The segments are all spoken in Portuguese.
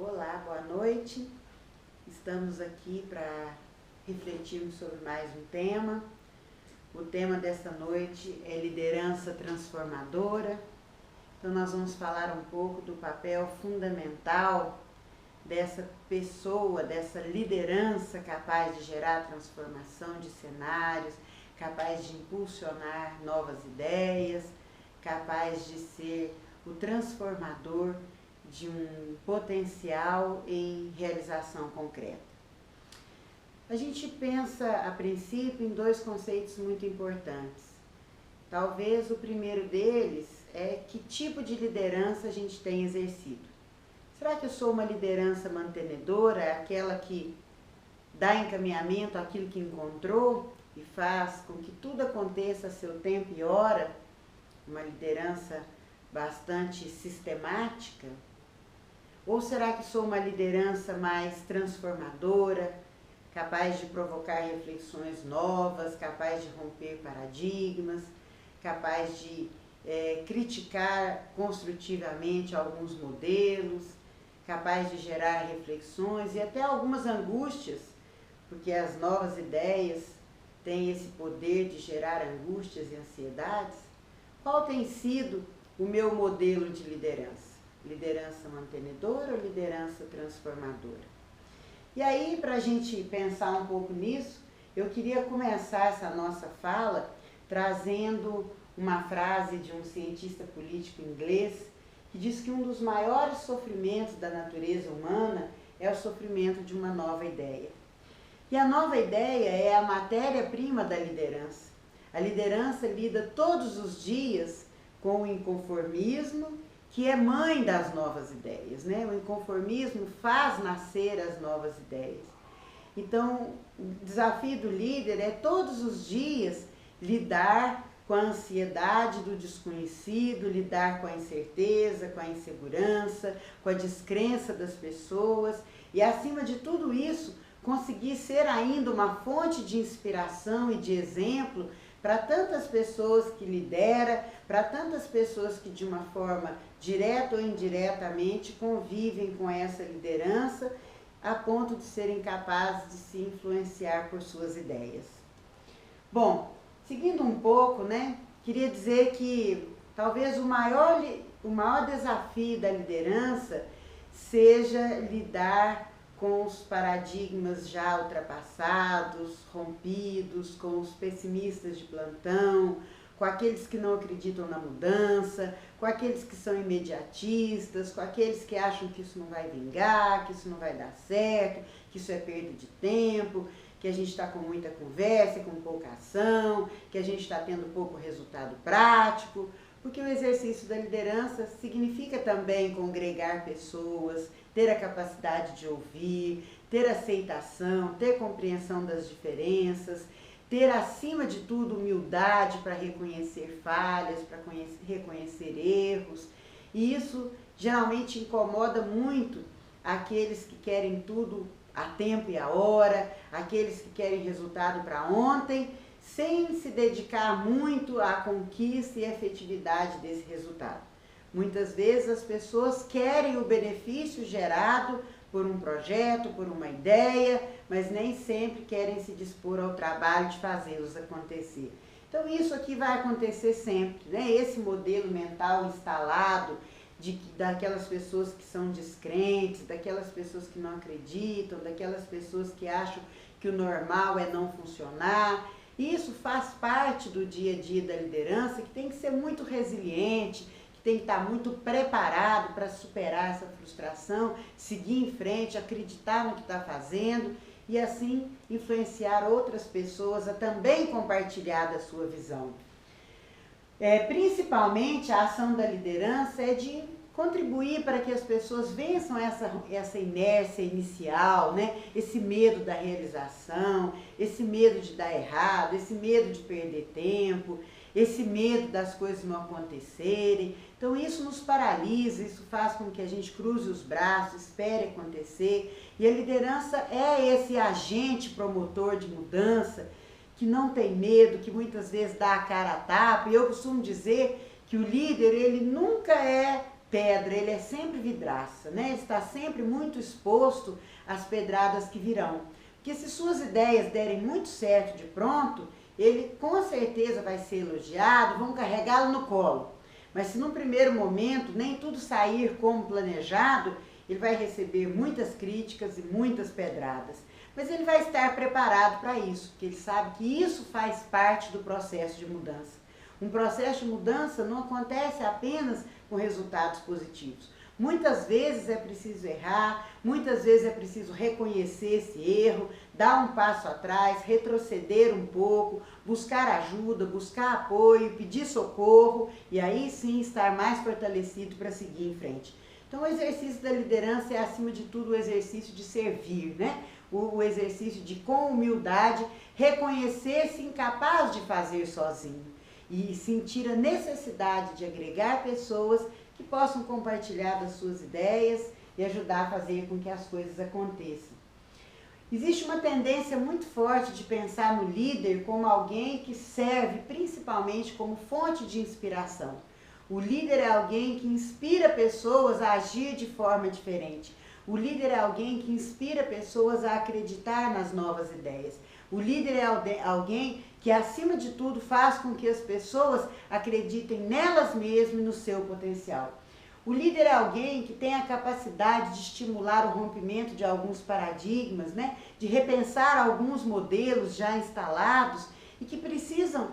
Olá, boa noite. Estamos aqui para refletirmos sobre mais um tema. O tema desta noite é liderança transformadora. Então nós vamos falar um pouco do papel fundamental dessa pessoa, dessa liderança capaz de gerar transformação de cenários, capaz de impulsionar novas ideias, capaz de ser o transformador de um potencial em realização concreta. A gente pensa, a princípio, em dois conceitos muito importantes. Talvez o primeiro deles é que tipo de liderança a gente tem exercido. Será que eu sou uma liderança mantenedora, aquela que dá encaminhamento àquilo que encontrou e faz com que tudo aconteça a seu tempo e hora? Uma liderança bastante sistemática? Ou será que sou uma liderança mais transformadora, capaz de provocar reflexões novas, capaz de romper paradigmas, capaz de criticar construtivamente alguns modelos, capaz de gerar reflexões e até algumas angústias, porque as novas ideias têm esse poder de gerar angústias e ansiedades? Qual tem sido o meu modelo de liderança? Liderança mantenedora ou liderança transformadora? E aí, para a gente pensar um pouco nisso, eu queria começar essa nossa fala trazendo uma frase de um cientista político inglês que diz que um dos maiores sofrimentos da natureza humana é o sofrimento de uma nova ideia. E a nova ideia é a matéria-prima da liderança. A liderança lida todos os dias com o inconformismo, que é mãe das novas ideias, né? O inconformismo faz nascer as novas ideias. Então, o desafio do líder é todos os dias lidar com a ansiedade do desconhecido, lidar com a incerteza, com a insegurança, com a descrença das pessoas e, acima de tudo isso, conseguir ser ainda uma fonte de inspiração e de exemplo para tantas pessoas que lidera, para tantas pessoas que de uma forma direta ou indiretamente convivem com essa liderança a ponto de serem capazes de se influenciar por suas ideias. Bom, seguindo um pouco, né, queria dizer que talvez o maior desafio da liderança seja lidar com os paradigmas já ultrapassados, rompidos, com os pessimistas de plantão, com aqueles que não acreditam na mudança, com aqueles que são imediatistas, com aqueles que acham que isso não vai vingar, que isso não vai dar certo, que isso é perda de tempo, que a gente está com muita conversa e com pouca ação, que a gente está tendo pouco resultado prático, porque o exercício da liderança significa também congregar pessoas, ter a capacidade de ouvir, ter aceitação, ter compreensão das diferenças, ter acima de tudo humildade para reconhecer falhas, para reconhecer erros. E isso geralmente incomoda muito aqueles que querem tudo a tempo e a hora, aqueles que querem resultado para ontem, sem se dedicar muito à conquista e efetividade desse resultado. Muitas vezes as pessoas querem o benefício gerado por um projeto, por uma ideia, mas nem sempre querem se dispor ao trabalho de fazê-los acontecer. Então isso aqui vai acontecer sempre, né? Esse modelo mental instalado daquelas pessoas que são descrentes, daquelas pessoas que não acreditam, daquelas pessoas que acham que o normal é não funcionar. Isso faz parte do dia a dia da liderança, que tem que ser muito resiliente, que tem que estar muito preparado para superar essa frustração, seguir em frente, acreditar no que está fazendo e assim influenciar outras pessoas a também compartilhar da sua visão. Principalmente a ação da liderança é de contribuir para que as pessoas vençam essa inércia inicial, né? Esse medo da realização, esse medo de dar errado, esse medo de perder tempo, esse medo das coisas não acontecerem. Então isso nos paralisa, isso faz com que a gente cruze os braços, espere acontecer. E a liderança é esse agente promotor de mudança que não tem medo, que muitas vezes dá a cara a tapa. E eu costumo dizer que o líder, ele nunca é pedra, ele é sempre vidraça, né? Ele está sempre muito exposto às pedradas que virão. Porque se suas ideias derem muito certo de pronto, ele com certeza vai ser elogiado, vão carregá-lo no colo. Mas se num primeiro momento nem tudo sair como planejado, ele vai receber muitas críticas e muitas pedradas. Mas ele vai estar preparado para isso, porque ele sabe que isso faz parte do processo de mudança. Um processo de mudança não acontece apenas com resultados positivos. Muitas vezes é preciso errar, muitas vezes é preciso reconhecer esse erro, dar um passo atrás, retroceder um pouco, buscar ajuda, buscar apoio, pedir socorro e aí sim estar mais fortalecido para seguir em frente. Então o exercício da liderança é acima de tudo o exercício de servir, né? O exercício de com humildade reconhecer-se incapaz de fazer sozinho e sentir a necessidade de agregar pessoas que possam compartilhar das suas ideias e ajudar a fazer com que as coisas aconteçam. Existe uma tendência muito forte de pensar no líder como alguém que serve principalmente como fonte de inspiração. O líder é alguém que inspira pessoas a agir de forma diferente. O líder é alguém que inspira pessoas a acreditar nas novas ideias. O líder é alguém que, acima de tudo, faz com que as pessoas acreditem nelas mesmas e no seu potencial. O líder é alguém que tem a capacidade de estimular o rompimento de alguns paradigmas, né? De repensar alguns modelos já instalados e que precisam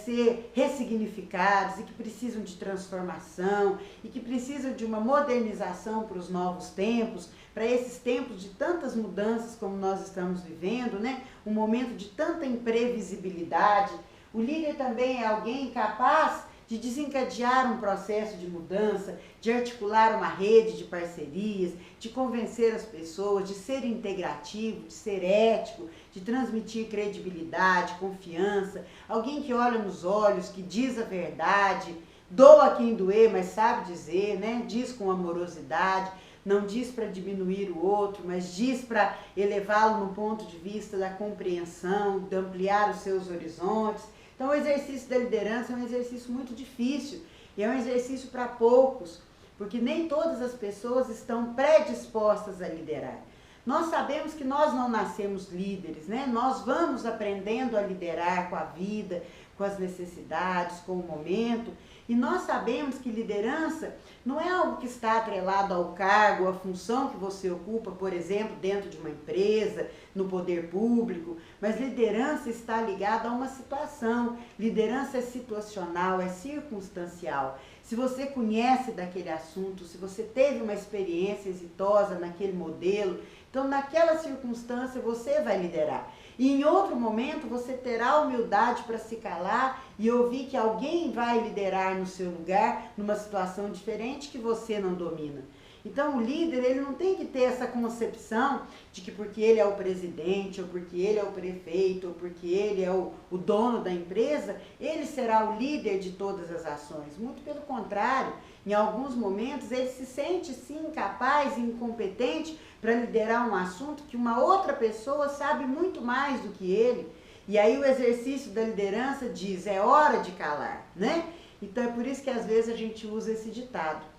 ser ressignificados e que precisam de transformação e que precisam de uma modernização para os novos tempos, para esses tempos de tantas mudanças como nós estamos vivendo, né? Um momento de tanta imprevisibilidade. O líder também é alguém capaz de desencadear um processo de mudança, de articular uma rede de parcerias, de convencer as pessoas, de ser integrativo, de ser ético, de transmitir credibilidade, confiança, alguém que olha nos olhos, que diz a verdade, doa quem doer, mas sabe dizer, né? Diz com amorosidade, não diz para diminuir o outro, mas diz para elevá-lo no ponto de vista da compreensão, de ampliar os seus horizontes. Então o exercício da liderança é um exercício muito difícil e é um exercício para poucos, porque nem todas as pessoas estão predispostas a liderar. Nós sabemos que nós não nascemos líderes, né? Nós vamos aprendendo a liderar com a vida, com as necessidades, com o momento. E nós sabemos que liderança não é algo que está atrelado ao cargo, à função que você ocupa, por exemplo, dentro de uma empresa, no poder público, mas liderança está ligada a uma situação. Liderança é situacional, é circunstancial. Se você conhece daquele assunto, se você teve uma experiência exitosa naquele modelo, então naquela circunstância você vai liderar. E em outro momento você terá humildade para se calar e ouvir que alguém vai liderar no seu lugar, numa situação diferente que você não domina. Então o líder, ele não tem que ter essa concepção de que porque ele é o presidente, ou porque ele é o prefeito, ou porque ele é o dono da empresa, ele será o líder de todas as ações. Muito pelo contrário, em alguns momentos ele se sente sim incapaz e incompetente para liderar um assunto que uma outra pessoa sabe muito mais do que ele. E aí o exercício da liderança diz, é hora de calar, né? Então é por isso que às vezes a gente usa esse ditado.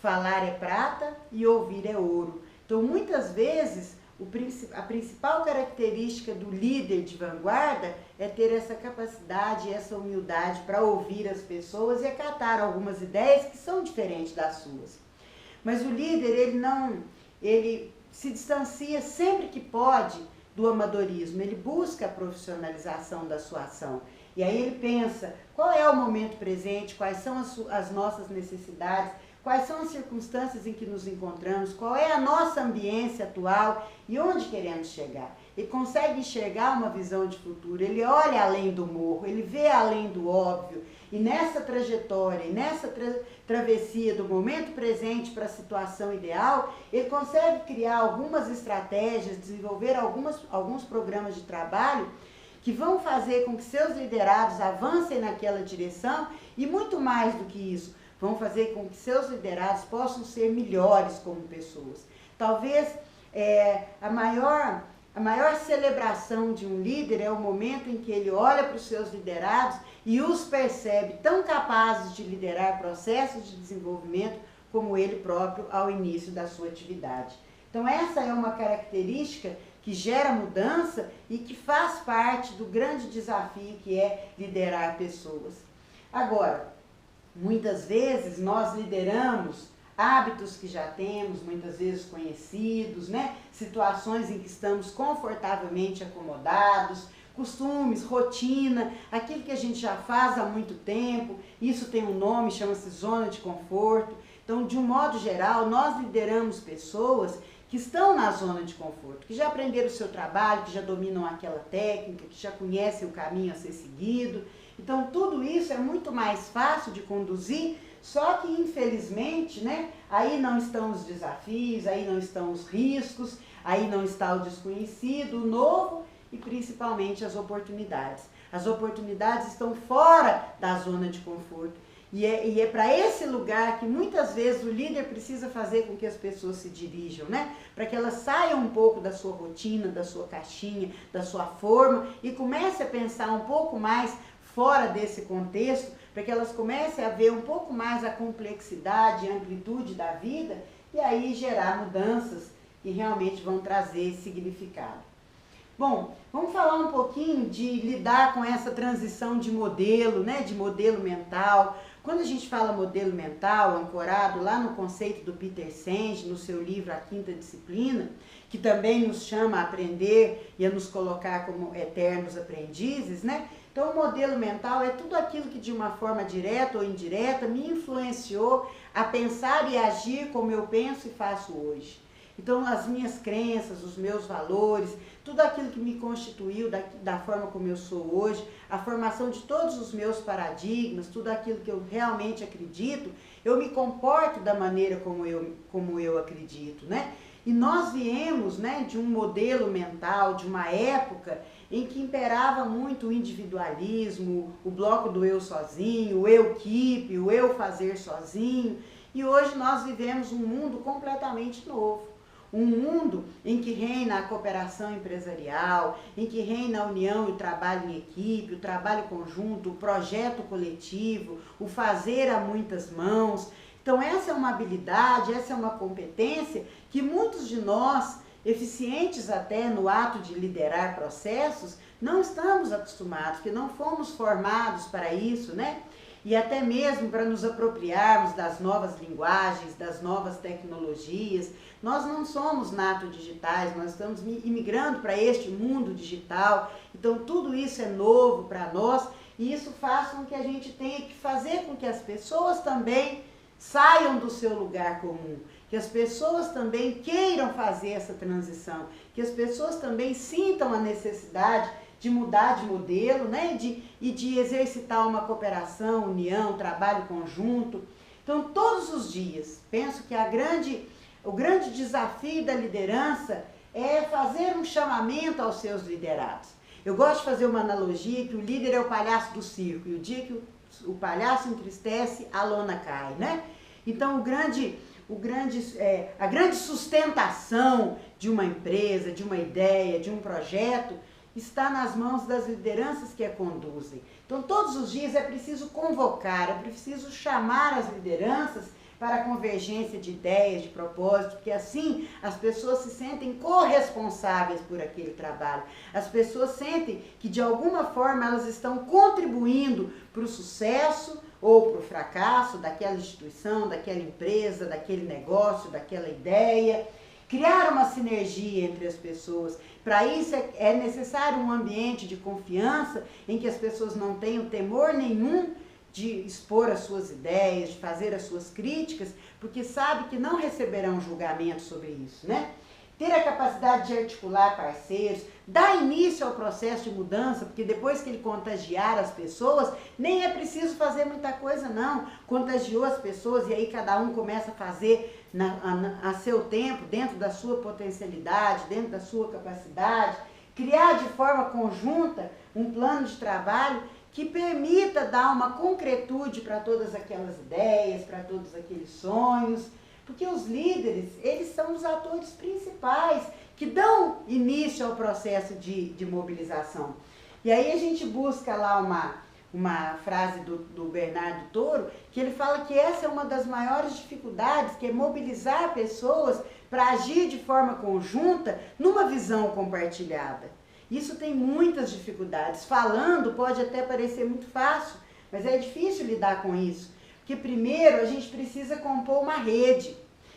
Falar é prata e ouvir é ouro. Então muitas vezes a principal característica do líder de vanguarda é ter essa capacidade e essa humildade para ouvir as pessoas e acatar algumas ideias que são diferentes das suas. Mas o líder, ele se distancia sempre que pode do amadorismo, ele busca a profissionalização da sua ação. E aí ele pensa, qual é o momento presente, quais são as nossas necessidades, quais são as circunstâncias em que nos encontramos, qual é a nossa ambiência atual e onde queremos chegar. Ele consegue enxergar uma visão de futuro, ele olha além do morro, ele vê além do óbvio. E nessa trajetória, e nessa travessia do momento presente para a situação ideal, ele consegue criar algumas estratégias, desenvolver alguns programas de trabalho que vão fazer com que seus liderados avancem naquela direção e muito mais do que isso, vão fazer com que seus liderados possam ser melhores como pessoas. Talvez a maior celebração de um líder é o momento em que ele olha para os seus liderados e os percebe tão capazes de liderar processos de desenvolvimento como ele próprio ao início da sua atividade. Então essa é uma característica que gera mudança e que faz parte do grande desafio que é liderar pessoas. Agora, muitas vezes nós lideramos hábitos que já temos, muitas vezes conhecidos, né? Situações em que estamos confortavelmente acomodados, costumes, rotina, aquilo que a gente já faz há muito tempo. Isso tem um nome, chama-se zona de conforto. Então, de um modo geral, nós lideramos pessoas que estão na zona de conforto, que já aprenderam o seu trabalho, que já dominam aquela técnica, que já conhecem o caminho a ser seguido. Então, tudo isso é muito mais fácil de conduzir, só que, infelizmente, né, aí não estão os desafios, aí não estão os riscos, aí não está o desconhecido, o novo e, principalmente, as oportunidades. As oportunidades estão fora da zona de conforto. E é para esse lugar que muitas vezes o líder precisa fazer com que as pessoas se dirijam, né? Para que elas saiam um pouco da sua rotina, da sua caixinha, da sua forma e comecem a pensar um pouco mais fora desse contexto, para que elas comecem a ver um pouco mais a complexidade e a amplitude da vida e aí gerar mudanças que realmente vão trazer significado. Bom, vamos falar um pouquinho de lidar com essa transição de modelo, né? De modelo mental. Quando a gente fala modelo mental, ancorado lá no conceito do Peter Senge, no seu livro A Quinta Disciplina, que também nos chama a aprender e a nos colocar como eternos aprendizes, né? Então, o modelo mental é tudo aquilo que de uma forma direta ou indireta me influenciou a pensar e agir como eu penso e faço hoje. Então, as minhas crenças, os meus valores, tudo aquilo que me constituiu da forma como eu sou hoje, a formação de todos os meus paradigmas, tudo aquilo que eu realmente acredito, eu me comporto da maneira como eu acredito, né? E nós viemos, né, de um modelo mental, de uma época em que imperava muito o individualismo, o bloco do eu sozinho, o eu keep, o eu fazer sozinho. E hoje nós vivemos um mundo completamente novo. Um mundo em que reina a cooperação empresarial, em que reina a união e o trabalho em equipe, o trabalho conjunto, o projeto coletivo, o fazer a muitas mãos. Então essa é uma habilidade, essa é uma competência que muitos de nós, eficientes até no ato de liderar processos, não estamos acostumados, que não fomos formados para isso, né? E até mesmo para nos apropriarmos das novas linguagens, das novas tecnologias. Nós não somos natos digitais, nós estamos imigrando para este mundo digital, então tudo isso é novo para nós e isso faz com que a gente tenha que fazer com que as pessoas também saiam do seu lugar comum, que as pessoas também queiram fazer essa transição, que as pessoas também sintam a necessidade de mudar de modelo, né? E de exercitar uma cooperação, união, trabalho conjunto. Então, todos os dias, penso que o grande desafio da liderança é fazer um chamamento aos seus liderados. Eu gosto de fazer uma analogia que o líder é o palhaço do circo, e o dia que o palhaço entristece, a lona cai, né? Então, a grande sustentação de uma empresa, de uma ideia, de um projeto, está nas mãos das lideranças que a conduzem. Então, todos os dias é preciso convocar, é preciso chamar as lideranças para a convergência de ideias, de propósitos, porque assim as pessoas se sentem corresponsáveis por aquele trabalho. As pessoas sentem que de alguma forma elas estão contribuindo para o sucesso ou para o fracasso daquela instituição, daquela empresa, daquele negócio, daquela ideia. Criar uma sinergia entre as pessoas. Para isso é necessário um ambiente de confiança em que as pessoas não tenham temor nenhum de expor as suas ideias, de fazer as suas críticas, porque sabe que não receberão julgamento sobre isso, né? Ter a capacidade de articular parceiros, dar início ao processo de mudança, porque depois que ele contagiar as pessoas, nem é preciso fazer muita coisa não. Contagiou as pessoas e aí cada um começa a fazer a seu tempo, dentro da sua potencialidade, dentro da sua capacidade, criar de forma conjunta um plano de trabalho que permita dar uma concretude para todas aquelas ideias, para todos aqueles sonhos, porque os líderes, eles são os atores principais que dão início ao processo de mobilização. E aí a gente busca lá uma frase do Bernardo Toro, que ele fala que essa é uma das maiores dificuldades, que é mobilizar pessoas para agir de forma conjunta numa visão compartilhada. Isso tem muitas dificuldades. Falando pode até parecer muito fácil, mas é difícil lidar com isso. Porque primeiro a gente precisa compor uma rede.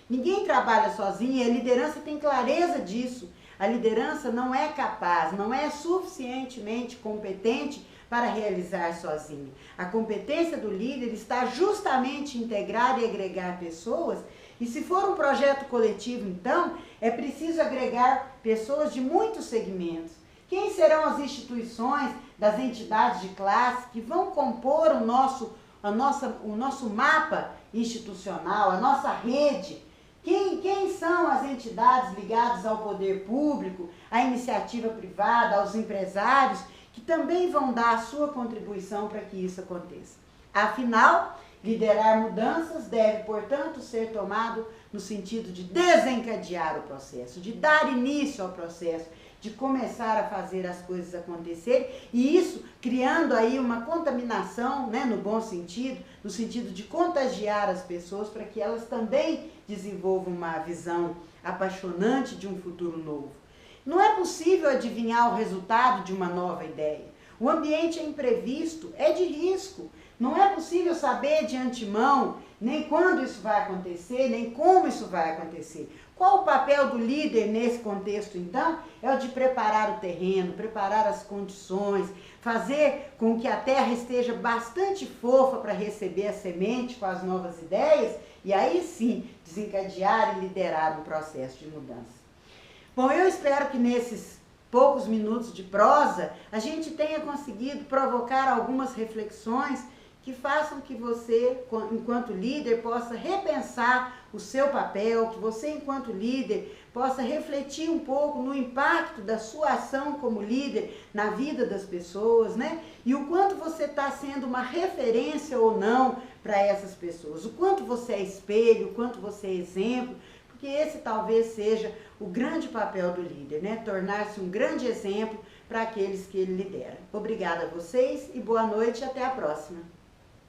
Ninguém trabalha sozinho e a liderança tem clareza disso. A liderança não é capaz, não é suficientemente competente para realizar sozinha. A competência do líder está justamente em integrar e agregar pessoas. E se for um projeto coletivo, então, é preciso agregar pessoas de muitos segmentos. Quem serão as instituições das entidades de classe que vão compor o nosso mapa institucional, a nossa rede? Quem são as entidades ligadas ao poder público, à iniciativa privada, aos empresários, que também vão dar a sua contribuição para que isso aconteça? Afinal, liderar mudanças deve, portanto, ser tomado no sentido de desencadear o processo, de dar início ao processo, de começar a fazer as coisas acontecerem, e isso criando aí uma contaminação, né, no bom sentido, no sentido de contagiar as pessoas para que elas também desenvolvam uma visão apaixonante de um futuro novo. Não é possível adivinhar o resultado de uma nova ideia. O ambiente é imprevisto, é de risco. Não é possível saber de antemão nem quando isso vai acontecer, nem como isso vai acontecer. Qual o papel do líder nesse contexto, então? É o de preparar o terreno, preparar as condições, fazer com que a terra esteja bastante fofa para receber a semente com as novas ideias e aí sim desencadear e liderar um processo de mudança. Bom, eu espero que nesses poucos minutos de prosa a gente tenha conseguido provocar algumas reflexões que façam que você, enquanto líder, possa repensar o seu papel, que você, enquanto líder, possa refletir um pouco no impacto da sua ação como líder na vida das pessoas, né? E o quanto você está sendo uma referência ou não para essas pessoas, o quanto você é espelho, o quanto você é exemplo, porque esse talvez seja o grande papel do líder, né? Tornar-se um grande exemplo para aqueles que ele lidera. Obrigada a vocês e boa noite e até a próxima.